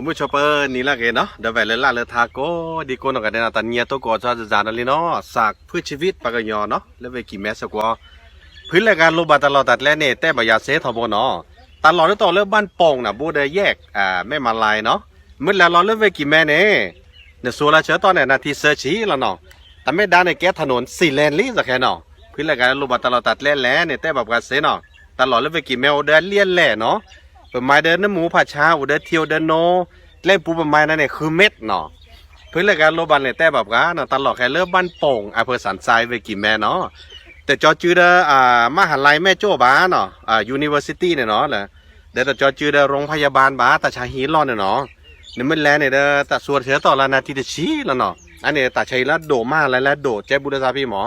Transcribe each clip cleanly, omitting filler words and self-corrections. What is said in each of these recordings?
ผมผู้ชมเปอร์นี่ละกันเนาะเดี๋ยวไปเลยล่าเลยทาโก้ดีโก้นกันนะตันเนียตัวก่อจะจานอะไรเนาะสักพืชชีวิตปากยอเนาะแล้วไปกี่แมสกว่าพื้นรายการลบตลอดตัดแล้วเนี่ยแต่บยาเซทบเนาะตลอดแล้วต่อเรื่องบ้านโป่งนะบูเดแยกแม่มาลายเนาะเมื่อแล้วเราเรื่องไปกี่แม่เนี่ยเนี่ยส่วนละเชื้อตอนเนี่ยนาทีเซอร์ชีแล้วเนาะแต่ไม่ได้ในแก๊สถนนสี่เลนลี่สักแค่เนาะพื้นรายการลบตลอดตัดแล้วเนี่ยแต่แบบกาเซเนาะตลอดเรื่องไปกี่แมวเดินเลี้ยนแหล่เนาะเปิดไม้เดินน้ำหมูผัดชาอุเดินเที่ยวเดินโนเล่นปูประมาณนั้นเนี่ยคือเม็ดเนาะเพื่อรายการโลบันเนี่ยแต่แบบกันเนาะตลอดแค่เริ่มบ้านโป่งอำเภอสันทรายไปกี่แม่เนาะแต่จอจืดมหาลัยแม่โจ้บ้าเนาะUniversityเนี่ยเนาะเลยเดี๋ยวแต่จอจืดโรงพยาบาลบ้าแต่ชาฮีรอนเนี่ยเนาะเนี่ยมันแลเนี่ยเด้อแต่ส่วนเสียต่อละนาทีจะชี้แล้วเนาะอันนี้แต่ใช้ละโดมาแล้วโดเจ้บุรษาพี่หมอ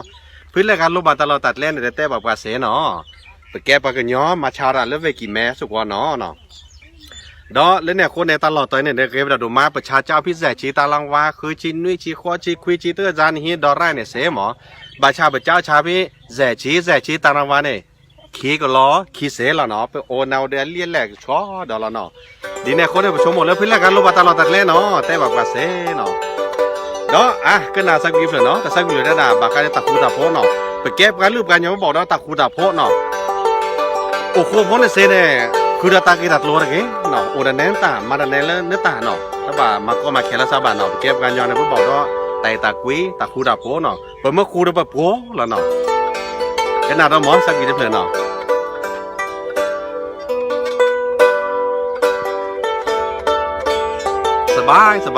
เพื่อรายการโลบันตลอดตัดเล่นเนี่ยแต่แบบกาเสเนาะไปแก้ปากกันย้อมาชาระเลือไปกี่แม่สุกว่าเนาะดอแล้วเนี่ยคนในตลอดตัวเนี่ยเด็กเก็บดอกมาประชาเจ้าพิเศษชีตาลังวาคือชีนุ้ยชีขวชีคุยชีเตอร์จานฮีดอไรเนี่ยเสหมอประชาเจ้าชาพิแจชีตาลังวาเนี่ยขี้ก็ล้อขี้เสแล้วเนาะไปโอนเอาเดือนเลี้ยนแหลกช้อดอลเนาะดีเนี่ยคนในประชมหมดแล้วพิจารณาลงมาตลอดตัดเล่นเนาะแต่แบบว่าเสเนาะดอก็น่าสักกิฟต์เนาะแต่สักกิฟต์ได้ด่าบางการตะคูตะโพเนาะไปเก็บกันรูปกันยังไม่บอกเนาะตะคูตะโพเนาะโอ้โหพ้นเลยเสเนี่ยคือเราตากีตัดโลดอะไรเนาะโอ้ดันเน้นตามาดันเน้นแล้วเนื้อตาเนาะถ้าบ่ามาก็มาแค่ละสาบานเนาะเก็บกันย้อนในผู้บอกว่าไตตากุ้ยตาคูดาโพเนาะเปิดเมื่อคูดาโพแล้วเนาะขนาดเราหมอสักกี่เดือนเนาะสบ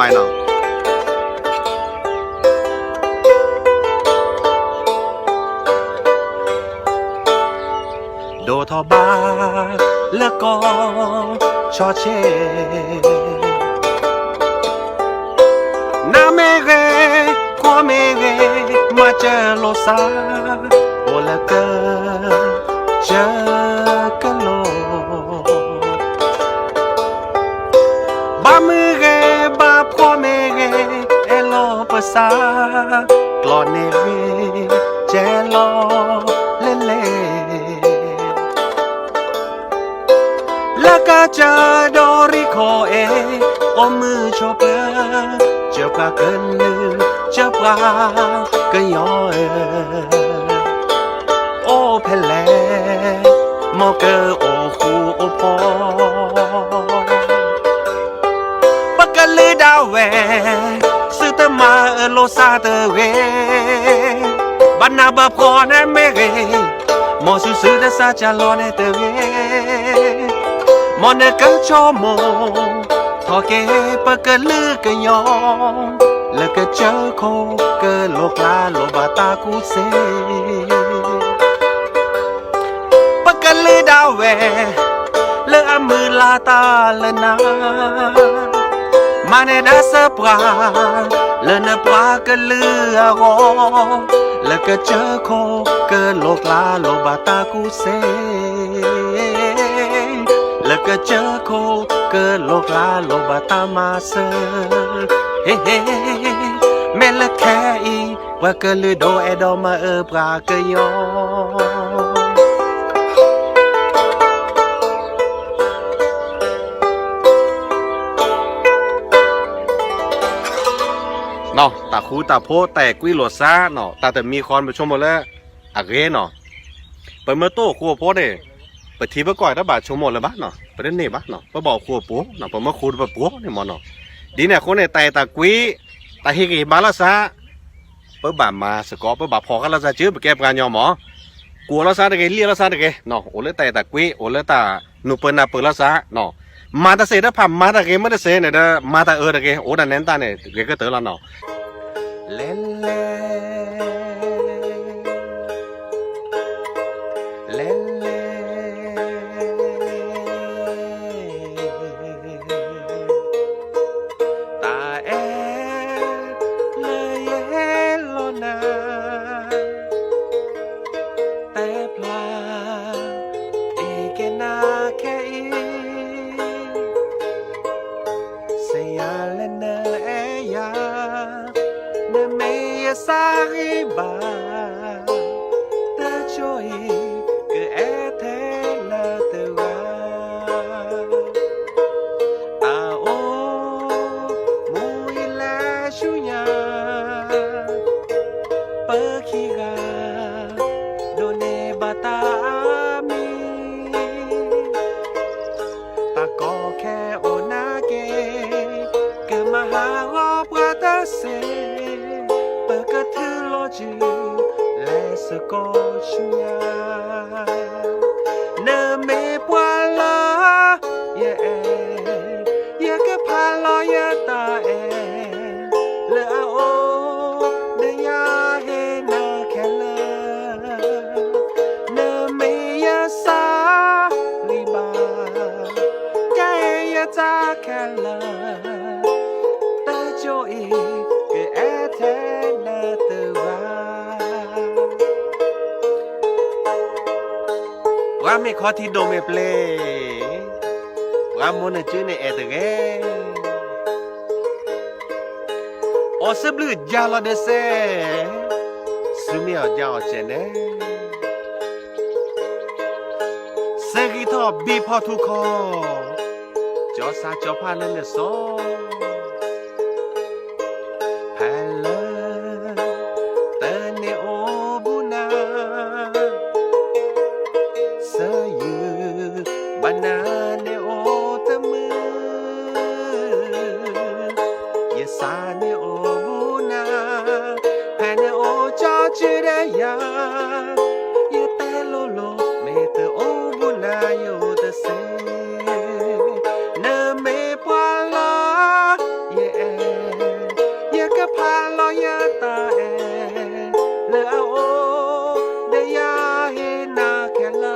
ายเนาะโดทอบาแล้วก็ชอเชนาเมเรควาเมเรมาเจอโลซาโอละเกเจอกะโลบามือเรบาพอเมเรเอโลปะซากลอนเนเรเจโลเลเลละกาจาดอริโคเอโอมือโชเปเจ้าปลาเกินลือเจ้าปลาก็ยอโอเพลมอเกอโอคูโอพอปะกะลือดาวเวสุตมาโลซาเตเวบันนาบะพอนะเมเรมอสุสุดะซาจาโลเนเตเวมอนเกชอมทอเกปะกะลือกะยองแล้วก็เจอโคเกโลกลาโลบาตากูเซปะกะลือดาวเวเลอมือลาตาเลนามาเนดาสปราเลนปลากะลือโกแล้วก็เจอโคเกโลกลาโลบาตากูเซแล้วก็เจอโคเกิดโลกลาโลบาตามาเซเฮ้แม่ละแค่อีว่าเกิดลือโดเอดอมาปลาเกยอเนาะตาคูตาโพแต่กุ้ยโลซ่าเนาะแต่มีคอนไปชมหมดแล้วอะเกเนาะไปเมื่อโต้คูโพเนี่ยไปทีเมื่อก่อนถ้าบาดชมหมดเลยบ้านเนาะไปเล่นนี่บ้านเนาะไปบอกครัวปุ๊เนาะไปเมื่อคูดไปปุ๊เนี่ยมันเนาะดีเนี่ยคนเนี่ยตากุ้ยตาฮิกิบาลาซาเปิดบามาสกอเปิดบาพอกันลาซาจื้อไปแก้การยอมหมอกลัวลาซาได้ไงเลี้ยลาซาได้ไงเนาะโอเลตากุ้ยโอเลตาหนูเปิดนาเปิดลาซาเนาะมาตาเสด็จผ่ามาตาเกไม่ได้เสเนี่ยเด้อมาตาได้ไงโอ้ดันเน้นตาเนี่ยเกก็เตอแล้วเนาะเล่นเล่เล่นSariba ta joy que etela te va a o จืและสกอชุยาเนเมปวาลาเยเยกะพาลอยตาเลอโอเดยาเฮนาแคลเนเมยาซาลิบาแกยาจาแคลตาโจอีque eterna te vaว่าไม่ขอที่โดเมเปลว่ามันจะในเอตเกโอเซบลูยาลอเดเซสุมีเอายาวเจเนเซกิทอบีพอทุกคอจอซาจอพานันเนโซBanane o tamu Yesane o buna Pane o chachire ya Yete lolo Mete o buna yo te se Ne me pala Ye Ye ke pala ya ta Le o De ya he na ke la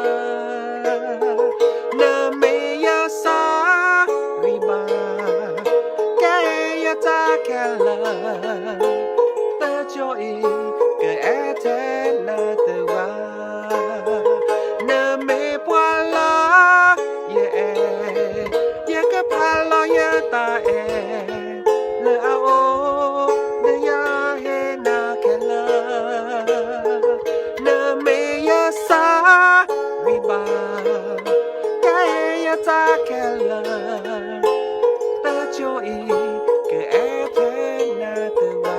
Joy que eterna te va ne me puala ye que palo ye ta le ao de ya he na que la ne me ya sa riba que ya ta que la ta joy que eterna te va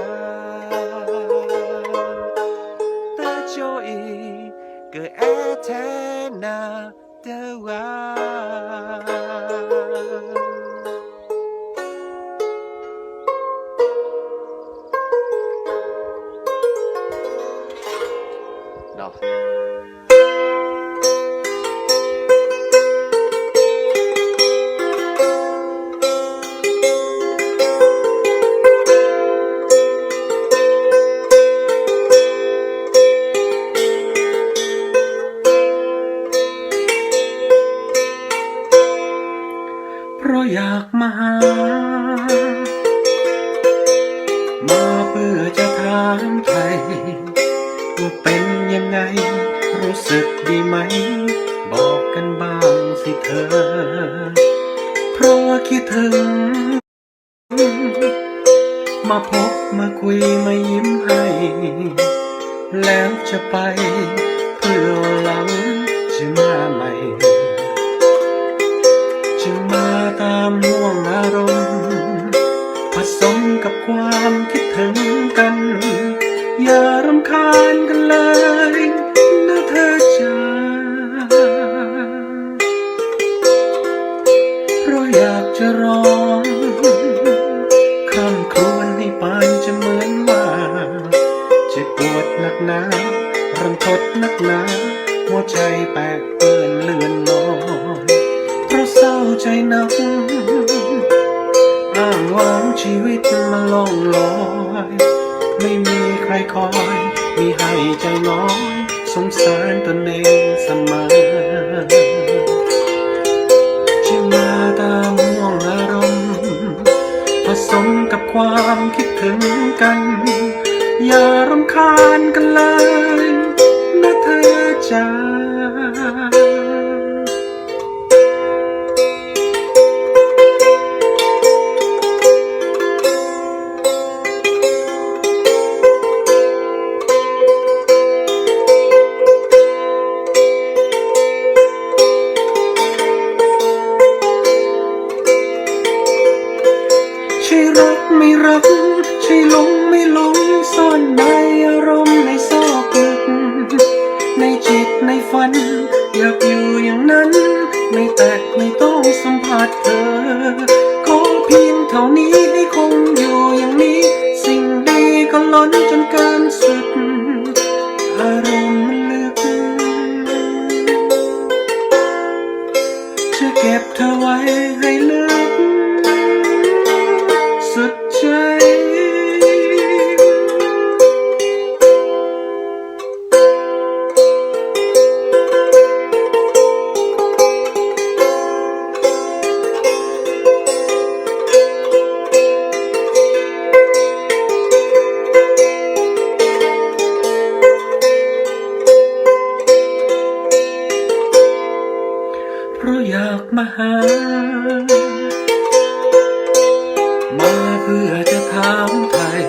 que eterna te va เนาะเพราะอยากมาหามาเพื่อจะถามไทยว่าเป็นยังไงรู้สึกดีไหมบอกกันบ้างสิเธอเพราะว่าคิดถึงมาพบมาคุยมายิ้มให้แล้วจะไปเพื่อหลังจะมาใหม่จึงมาตามห่วงอารมณ์ผสมกับความคิดถึงกันอย่ารำคาญกันเลยนะเธอจ๋าเพราะอยากจะร้องคำครวญให้ปานจะเหมือนว่าเจ็บปวดหนักหนารันทดนักหนาหัวใจแปลกเปื้อนเลือนลอยเพราะเศร้าใจนักอ้างว้างชีวิตมาล่องลอยไม่มีใครคอยมีให้ใจน้อยสงสารตนเองเสมอจึงมาตามห่วงอารมณ์ผสมกับความคิดถึงกันอย่ารำคาญกันเลยนะเธอจ๋าใช่รักไม่รักใช่หลงไม่หลงซ่อนในอารมณ์ในซอกลึกในจิตในฝันอยากอยู่อย่างนั้นไม่แตะไม่ต้องสัมผัสเธอขอเพียงเท่านี้ให้คงอยู่อย่างนี้สิ่งดีก็ล้นจนเกินสุด มาหามาเพื่อจะถามไทย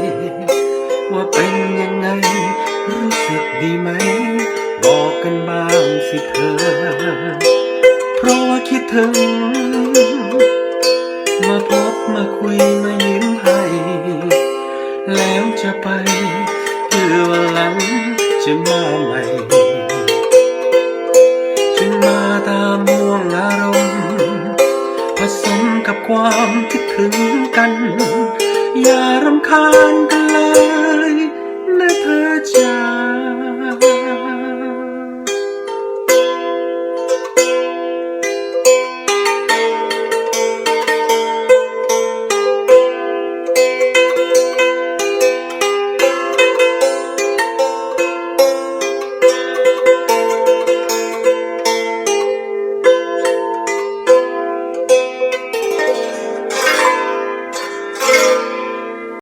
ว่าเป็นยังไงรู้สึกดีไหมบอกกันบ้างสิเธอเพราะว่าคิดถึงมาพบมาคุยมายิ้มให้แล้วจะไปเพื่อวันหลังจะมาใหม่จึงมาตามห่วงอารมณ์ผสมกับความคิดถึงกันอย่ารำคาญกัน